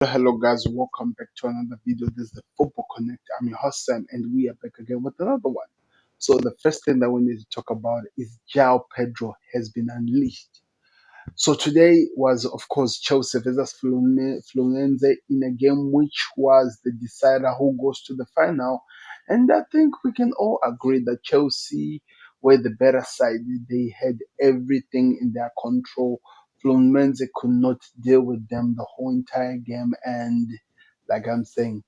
Hello guys, welcome back to another video. This is the Football Connect. I'm your host Sam, and we are back again with another one. So the first thing that we need to talk about is Joao Pedro has been unleashed. So today was, of course, Chelsea versus Fluminense in a game which was the decider who goes to the final. And I think we can all agree that Chelsea were the better side. They had everything in their control. Fluminense could not deal with them the whole entire game. And like I'm saying,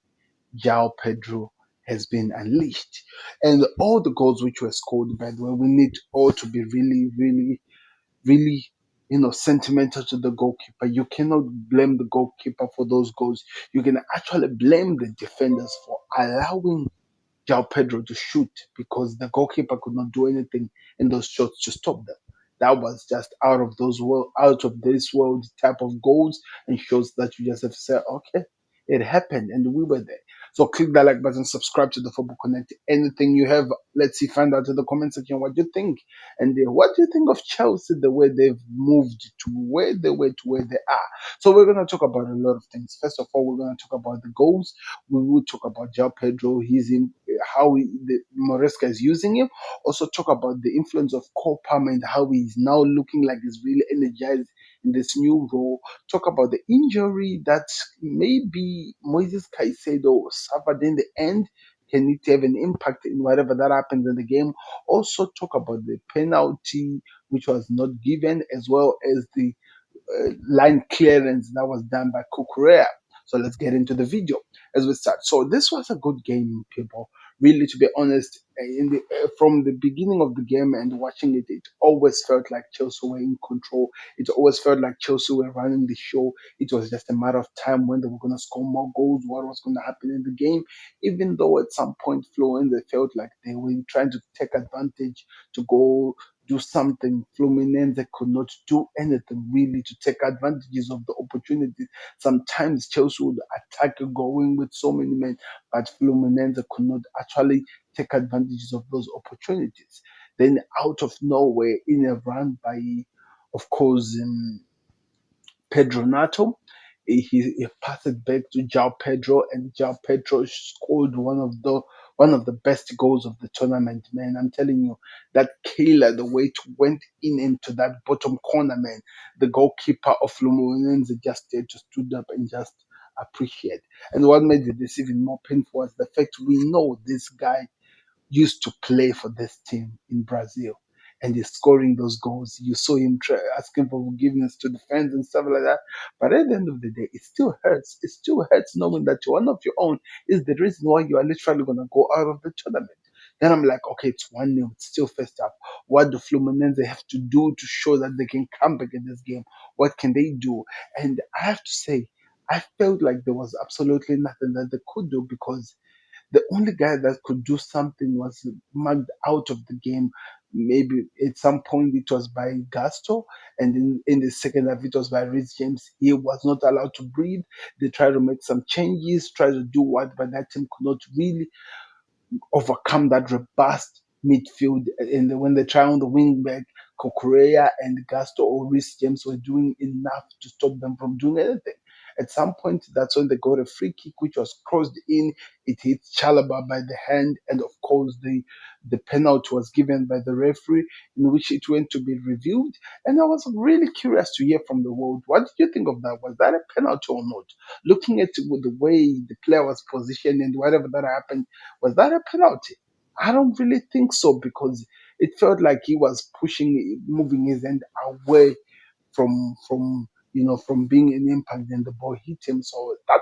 Joao Pedro has been unleashed. And all the goals which were scored, by the way, we need all to be really, sentimental to the goalkeeper. You cannot blame the goalkeeper for those goals. You can actually blame the defenders for allowing Joao Pedro to shoot because the goalkeeper could not do anything in those shots to stop them. That was just out of this world type of goals and shows that you just have to say, okay, it happened and we were there. So click that like button, subscribe to the Football Connect. Anything you have, let's see, find out in the comment section what you think. And what do you think of Chelsea, the way they've moved to where they were to where they are? So we're going to talk about a lot of things. First of all, we're going to talk about the goals. We will talk about Joao Pedro, Moresca is using him. Also talk about the influence of Cole Palmer and how he's now looking like he's really energized in this new role. Talk about the injury that maybe Moises Caicedo suffered in the end. Can it have an impact in whatever that happens in the game? Also talk about the penalty which was not given, as well as the line clearance that was done by Kukurea. So let's get into the video as we start. So this was a good game, people. Really, to be honest, from the beginning of the game and watching it, it always felt like Chelsea were in control. It always felt like Chelsea were running the show. It was just a matter of time when they were going to score more goals, what was going to happen in the game. Even though at some point, Flo, they felt like they were trying to take advantage to go do something. Fluminense could not do anything really to take advantages of the opportunities. Sometimes Chelsea would attack going with so many men, but Fluminense could not actually take advantages of those opportunities. Then out of nowhere, in a run by, of course, Pedro Nato. He passed it back to Joao Pedro, and Joao Pedro scored one of the best goals of the tournament, man. I'm telling you, that killer, the way it went in into that bottom corner, man. The goalkeeper of Fluminense just there, just stood up and just appreciate. And what made this even more painful was the fact we know this guy used to play for this team in Brazil. And he's scoring those goals. You saw him asking for forgiveness to the fans and stuff like that. But at the end of the day, it still hurts. It still hurts knowing that one of your own is the reason why you are literally going to go out of the tournament. Then I'm like, okay, it's 1-0. It's still first up. What do Fluminense have to do to show that they can come back in this game? What can they do? And I have to say, I felt like there was absolutely nothing that they could do because the only guy that could do something was marked out of the game. Maybe at some point it was by Gasto, and in the second half it was by Rhys James. He was not allowed to breathe. They tried to make some changes, try to do what, but that team could not really overcome that robust midfield. And when they try on the wing back, Kokorea and Gasto or Rhys James were doing enough to stop them from doing anything. At some point, that's when they got a free kick, which was crossed in. It hit Chalaba by the hand, and of course, the penalty was given by the referee, in which it went to be reviewed. And I was really curious to hear from the world, what did you think of that? Was that a penalty or not? Looking at it with the way the player was positioned and whatever that happened, was that a penalty? I don't really think so because it felt like he was moving his hand away from being an impact, and the ball hit him. So that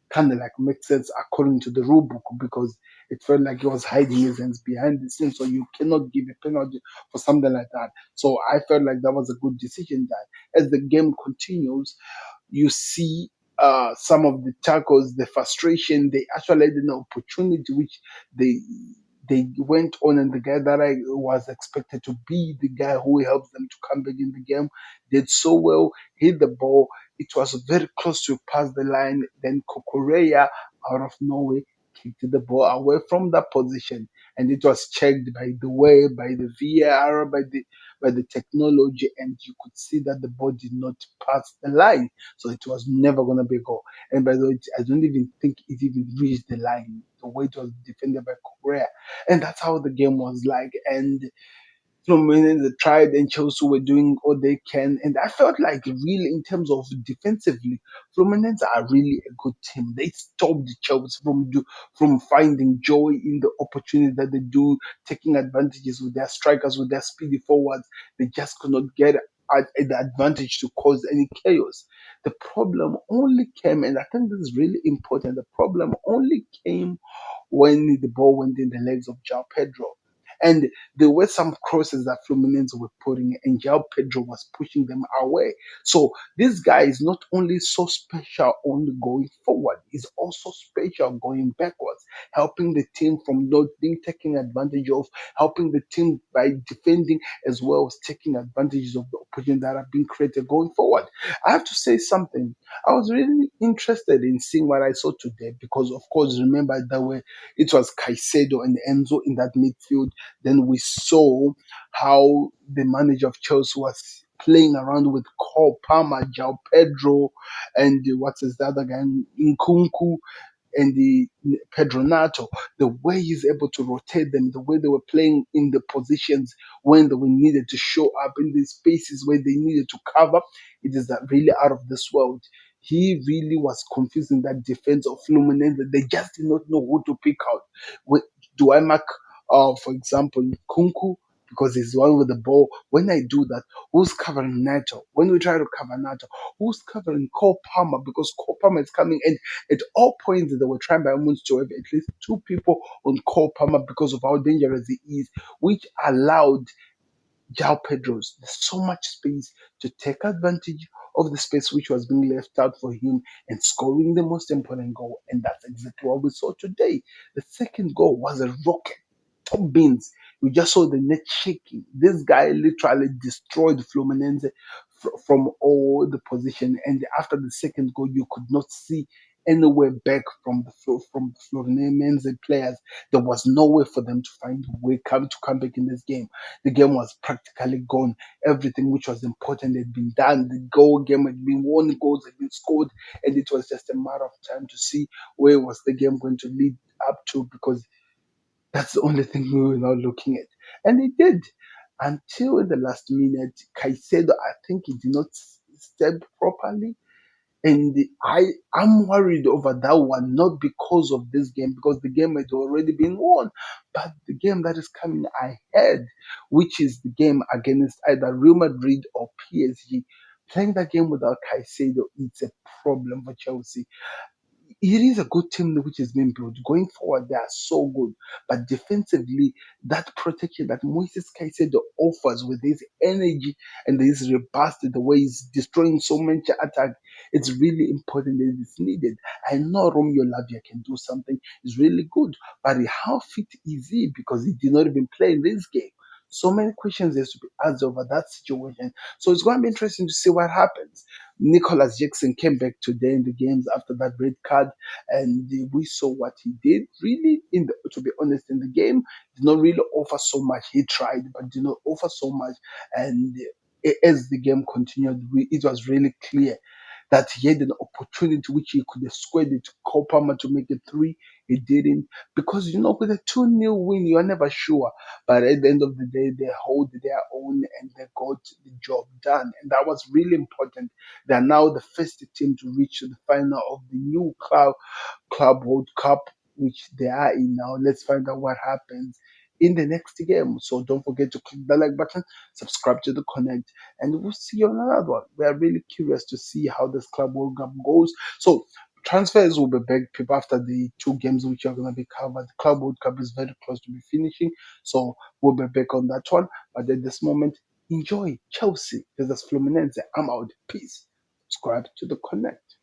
kind of like makes sense according to the rule book because it felt like he was hiding his hands behind the scene. So you cannot give a penalty for something like that. So I felt like that was a good decision. That as the game continues, you see some of the tackles, the frustration, they actually had an opportunity which they they went on, and the guy that I was expected to be the guy who helps them to come back in the game did so well, hit the ball. It was very close to pass the line. Then Kokorea out of nowhere kicked the ball away from that position, and it was checked by the way by the VAR, by the technology, and you could see that the ball did not pass the line, so it was never gonna be a goal. And by the way, I don't even think it even reached the line. The way it was defended by Korea, and that's how the game was like. And Fluminense tried and Chelsea were doing all they can. And I felt like really in terms of defensively, Fluminense are really a good team. They stopped Chelsea from finding joy in the opportunity that they do, taking advantages with their strikers, with their speedy forwards. They just could not get at the advantage to cause any chaos. The problem only came, and I think this is really important. The problem only came when the ball went in the legs of Joao Pedro. And there were some crosses that Fluminense were putting, and Joao Pedro was pushing them away. So this guy is not only so special on going forward, he's also special going backwards, helping the team from not being taken advantage of, helping the team by defending as well as taking advantages of the opportunities that are being created going forward. I have to say something. I was really interested in seeing what I saw today because, of course, remember that way it was Caicedo and Enzo in that midfield. Then we saw how the manager of Chelsea was playing around with Cole Palmer, João Pedro, and what's his other guy, Nkunku, and the Pedro Nato, the way he's able to rotate them, the way they were playing in the positions when they were needed to show up in the spaces where they needed to cover, it is really out of this world. He really was confusing that defense of Fluminense. They just did not know who to pick out. Do I mark, for example, Kunku because he's the one with the ball? When I do that, who's covering Nato? When we try to cover Nato, who's covering Cole Palmer? Because Cole Palmer is coming in at all points. They were trying by almost to have at least two people on Cole Palmer because of how dangerous he is, which allowed João Pedro's so much space to take advantage of the space which was being left out for him and scoring the most important goal. And that's exactly what we saw today. The second goal was a rocket, top beans. You just saw the net shaking. This guy literally destroyed Fluminense from all the position. And after the second goal, you could not see anywhere back from the Fluminense players. There was no way for them to find a way to come back in this game. The game was practically gone. Everything which was important had been done. The goal game had been won, goals had been scored, and it was just a matter of time to see where was the game going to lead up to, because that's the only thing we were now looking at. And it did. Until in the last minute, Caicedo, I think he did not step properly. And I'm worried over that one, not because of this game, because the game had already been won, but the game that is coming ahead, which is the game against either Real Madrid or PSG. Playing that game without Caicedo, it's a problem for Chelsea. It is a good team which is being built. Going forward, they are so good. But defensively, that protection that Moises Caicedo offers with his energy and his robust, the way he's destroying so many attacks, it's really important and it's needed. I know Romeo Lavia can do something. It's really good. But how fit is he? Because he did not even play in this game. So many questions has to be asked over that situation. So it's going to be interesting to see what happens. Nicholas Jackson came back today in the games after that red card, and we saw what he did. Really, to be honest, in the game, did not really offer so much. He tried, but did not offer so much. And as the game continued, it was really clear that he had an opportunity which he could have squared it to Kopama to make it three. He didn't, because with a 2-0 win, you're never sure. But at the end of the day, they hold their own and they got the job done. And that was really important. They are now the first team to reach the final of the new Club World Cup, which they are in now. Let's find out what happens in the next game. So don't forget to click the like button, subscribe to the Connect, and we'll see you on another one. We are really curious to see how this Club World Cup goes. So transfers will be back, people, after the two games which are going to be covered. The Club World Cup is very close to be finishing, so we'll be back on that one. But at this moment, enjoy Chelsea versus Fluminense. I'm out. Peace. Subscribe to the Connect.